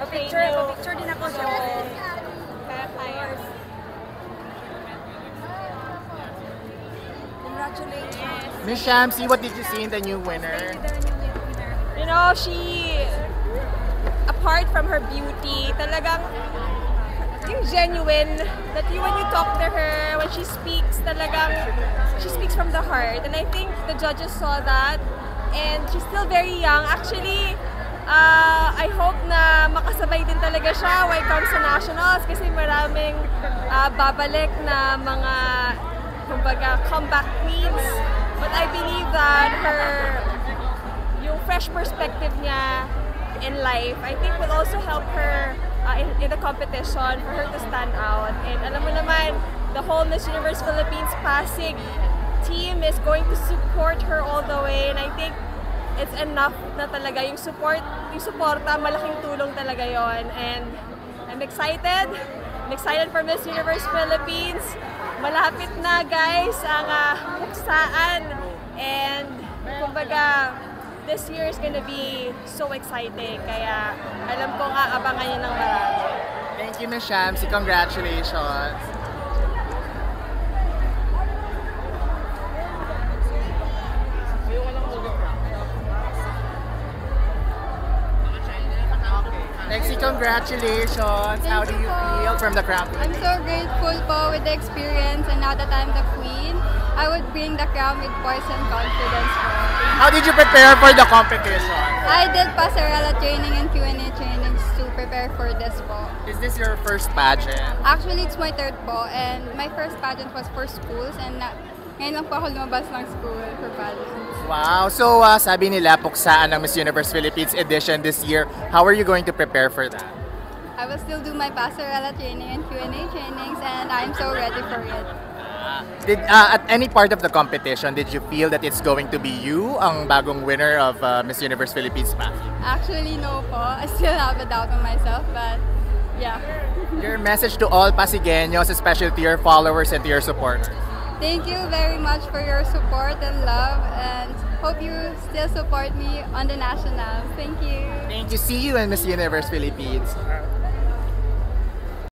Pa-picture din ako siya. Kaya kaya. Congratulations. Miss Shamsi, what did you see in the new winner? You know, she, apart from her beauty, talagang yung genuine, that when you talk to her, when she speaks, talagang, she speaks from the heart. And I think the judges saw that. And she's still very young. Actually, I hope na makasabay din talaga siya when it comes to nationals kasi maraming babalik na mga, kumbaga, comeback queens. But I believe that yung fresh perspective niya in life, I think will also help her in the competition for her to stand out. And alam mo naman, the whole Miss Universe Philippines Pasig team is going to support her all the way. And I think it's enough na talaga yung suporta, malaking tulong talaga yon. And I'm excited. I'm excited for Miss Universe Philippines. Malapit na guys ang huksaan. And kumbaga, this year is gonna be so exciting. Kaya alam kong aabangan niyo ng marami. Thank you, Miss Shamsi. Congratulations. Lexi, congratulations. How do you feel from the crown? I'm so grateful po with the experience, and now that I'm the queen, I would bring the crown with poise and confidence po. How did you prepare for the competition? I did passerella training and Q&A trainings to prepare for this po. Is this your first pageant? Actually, it's my third po, and my first pageant was for schools, and ngayon lang po ako lumabas ng school for pageants. Wow. So, sabi nila, puksaan ng Miss Universe Philippines edition this year. How are you going to prepare for that? I will still do my passerella training and Q&A trainings, and I'm so ready for it. Did at any part of the competition, did you feel that it's going to be you ang bagong winner of Miss Universe Philippines Pasig? Actually, no po. I still have a doubt on myself, but yeah. Your message to all Pasigueños, especially to your followers and to your supporters. Thank you very much for your support and love, and hope you still support me on the nationals. Thank you. Thank you. See you in Miss Universe Philippines.